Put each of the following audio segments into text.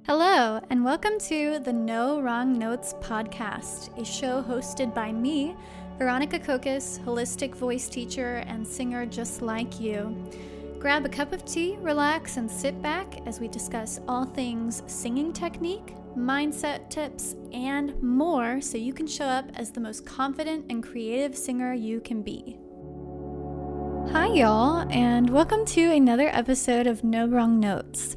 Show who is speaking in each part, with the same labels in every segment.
Speaker 1: Hello, and welcome to the No Wrong Notes podcast, a show hosted by me, Veronica Kokis, holistic voice teacher and singer just like you. Grab a cup of tea, relax, and sit back as we discuss all things singing technique, mindset tips, and more so you can show up as the most confident and creative singer you can be. Hi, y'all, and welcome to another episode of No Wrong Notes.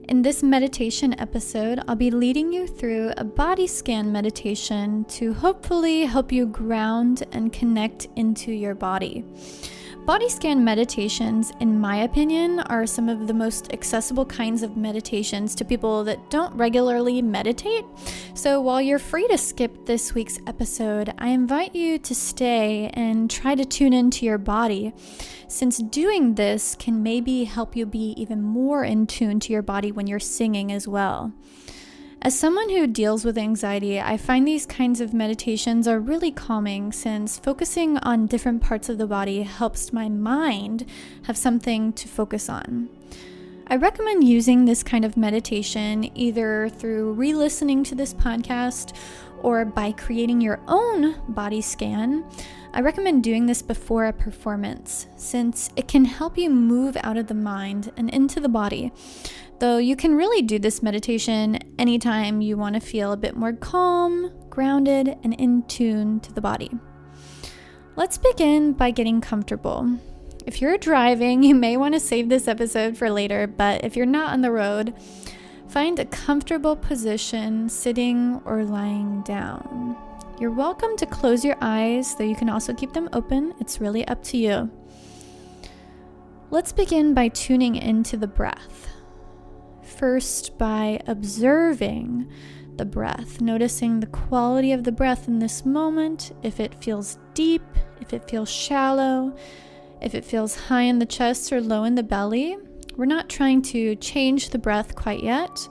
Speaker 1: In this meditation episode, I'll be leading you through a body scan meditation to hopefully help you ground and connect into your body. Body scan meditations, in my opinion, are some of the most accessible kinds of meditations to people that don't regularly meditate. So while you're free to skip this week's episode, I invite you to stay and try to tune into your body, since doing this can maybe help you be even more in tune to your body when you're singing as well. As someone who deals with anxiety, I find these kinds of meditations are really calming, since focusing on different parts of the body helps my mind have something to focus on. I recommend using this kind of meditation either through re-listening to this podcast or by creating your own body scan. I recommend doing this before a performance, since it can help you move out of the mind and into the body. Though you can really do this meditation anytime you want to feel a bit more calm, grounded, and in tune to the body. Let's begin by getting comfortable. If you're driving, you may want to save this episode for later, but if you're not on the road, find a comfortable position sitting or lying down. You're welcome to close your eyes, though you can also keep them open. It's really up to you. Let's begin by tuning into the breath. First, by observing the breath, noticing the quality of the breath in this moment, if it feels deep, if it feels shallow, if it feels high in the chest or low in the belly. We're not trying to change the breath quite yet.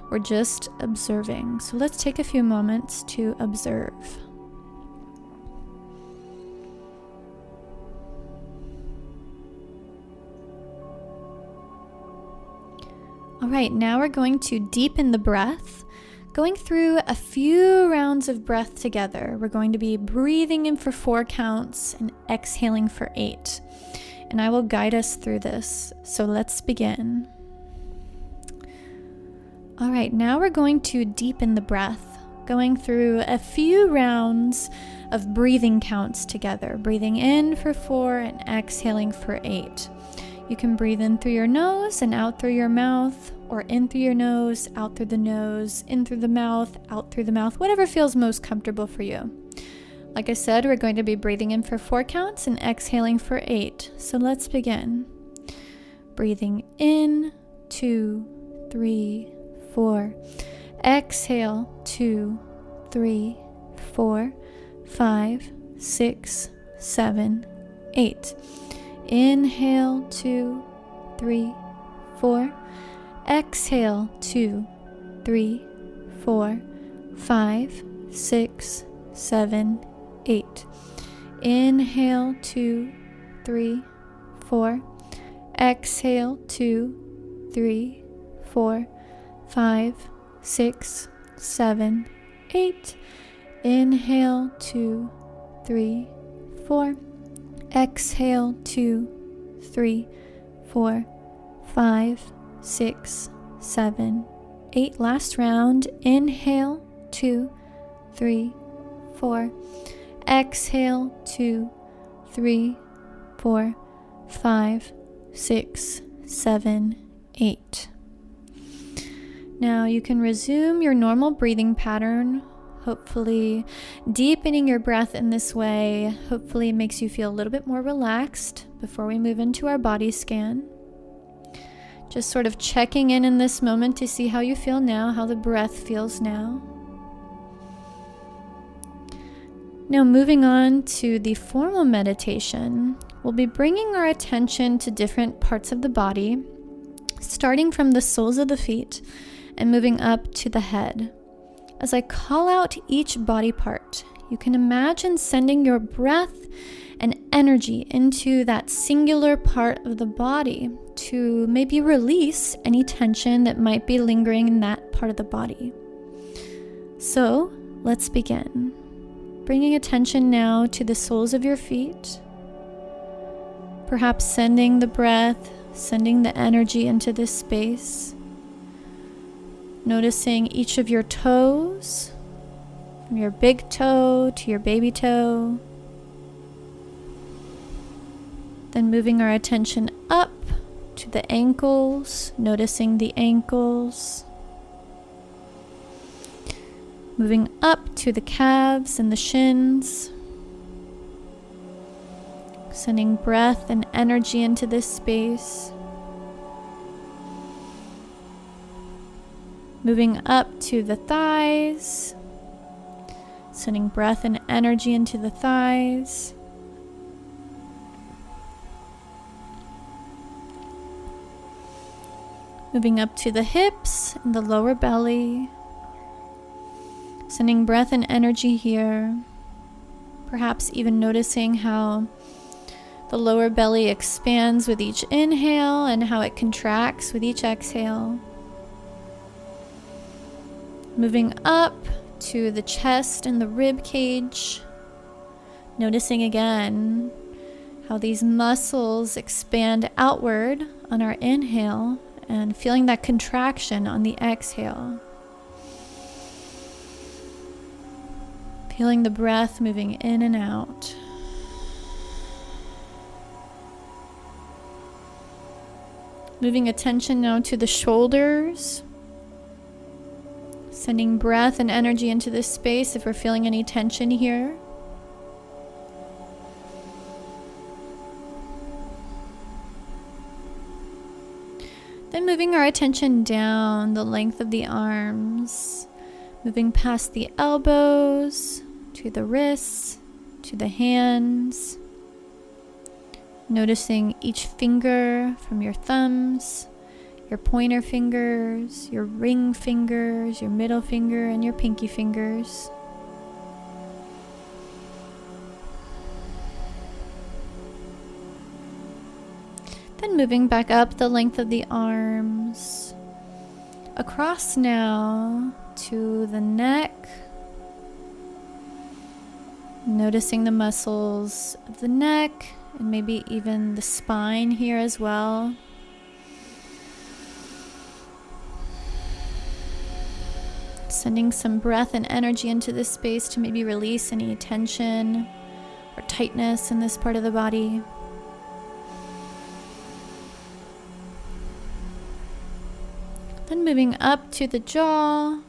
Speaker 1: We're just observing. So let's take a few moments to observe. All right, now we're going to deepen the breath, going through a few rounds of breath together. We're going to be breathing in for 4 counts and exhaling for 8. And I will guide us through this. So let's begin. All right, now we're going to deepen the breath, going through a few rounds of breathing counts together. Breathing in for 4 and exhaling for 8. You can breathe in through your nose and out through your mouth, or in through your nose, out through the nose, in through the mouth, out through the mouth, whatever feels most comfortable for you. Like I said, we're going to be breathing in for 4 counts and exhaling for 8. So let's begin. Breathing in, 2, 3, 4. Exhale, 2, 3, 4, 5, 6, 7, 8. Inhale, 2, 3, 4. Exhale, 2, 3, 4, 5, 6, 7, 8. Inhale, 2, 3, 4. Exhale, 2, 3, 4, 5, 6, 7, 8. Inhale, 2, 3, 4. Exhale, 2, 3, 4, 5, 6, 7, 8. Last round. Inhale, 2, 3, 4. Exhale, 2, 3, 4, 5, 6, 7, 8. Now you can resume your normal breathing pattern. Hopefully deepening your breath in this way hopefully makes you feel a little bit more relaxed before we move into our body scan. Just sort of checking in this moment to see how you feel now, how the breath feels now. Now moving on to the formal meditation, we'll be bringing our attention to different parts of the body, starting from the soles of the feet and moving up to the head. As I call out each body part, you can imagine sending your breath and energy into that singular part of the body to maybe release any tension that might be lingering in that part of the body. So let's begin. Bringing attention now to the soles of your feet, perhaps sending the breath, sending the energy into this space. Noticing each of your toes, from your big toe to your baby toe. Then moving our attention up to the ankles, noticing the ankles. Moving up to the calves and the shins. Sending breath and energy into this space. Moving up to the thighs. Sending breath and energy into the thighs. Moving up to the hips and the lower belly. Sending breath and energy here. Perhaps even noticing how the lower belly expands with each inhale and how it contracts with each exhale. Moving up to the chest and the rib cage. Noticing again how these muscles expand outward on our inhale and feeling that contraction on the exhale. Feeling the breath moving in and out. Moving attention now to the shoulders. Sending breath and energy into this space if we're feeling any tension here. Then moving our attention down the length of the arms, moving past the elbows, to the wrists, to the hands. Noticing each finger from your thumbs, your pointer fingers, your ring fingers, your middle finger, and your pinky fingers. Then moving back up the length of the arms, across now to the neck, noticing the muscles of the neck and maybe even the spine here as well. Sending some breath and energy into this space to maybe release any tension or tightness in this part of the body. Then moving up to the jaw,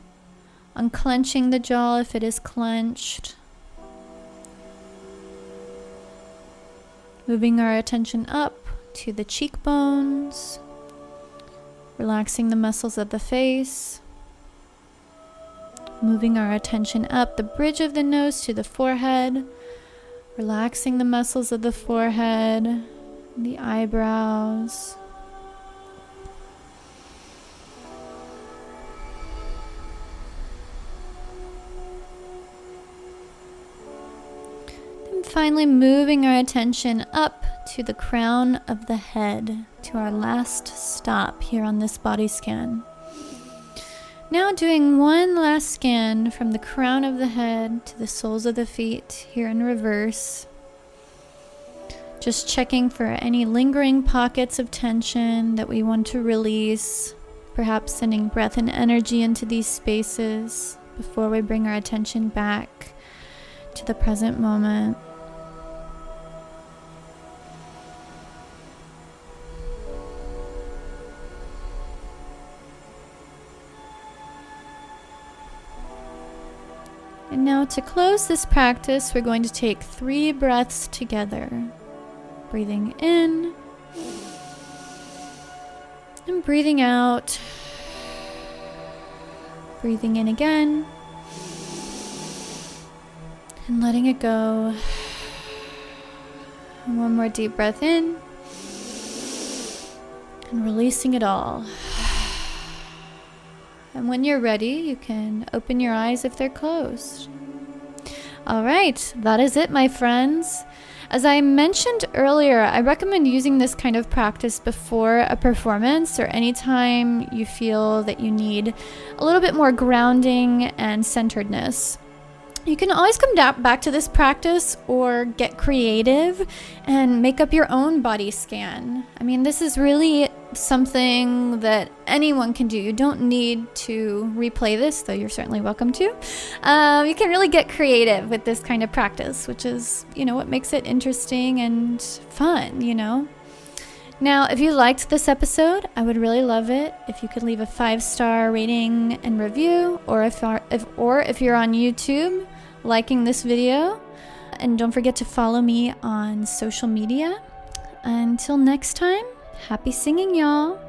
Speaker 1: unclenching the jaw if it is clenched. Moving our attention up to the cheekbones, relaxing the muscles of the face. Moving our attention up the bridge of the nose to the forehead, relaxing the muscles of the forehead, the eyebrows. And finally moving our attention up to the crown of the head, to our last stop here on this body scan. Now doing one last scan from the crown of the head to the soles of the feet here in reverse. Just checking for any lingering pockets of tension that we want to release. Perhaps sending breath and energy into these spaces before we bring our attention back to the present moment. And now to close this practice, we're going to take 3 breaths together. Breathing in and breathing out. Breathing in again and letting it go. And one more deep breath in and releasing it all. And when you're ready, you can open your eyes if they're closed. All right, that is it, my friends. As I mentioned earlier, I recommend using this kind of practice before a performance or anytime you feel that you need a little bit more grounding and centeredness. You can always come back to this practice or get creative and make up your own body scan. I mean, this is really something that anyone can do. You don't need to replay this, though you're certainly welcome to. You can really get creative with this kind of practice, which is, what makes it interesting and fun, Now, if you liked this episode, I would really love it if you could leave a 5-star rating and review, or if you're on YouTube, liking this video. And don't forget to follow me on social media. Until next time, happy singing, y'all.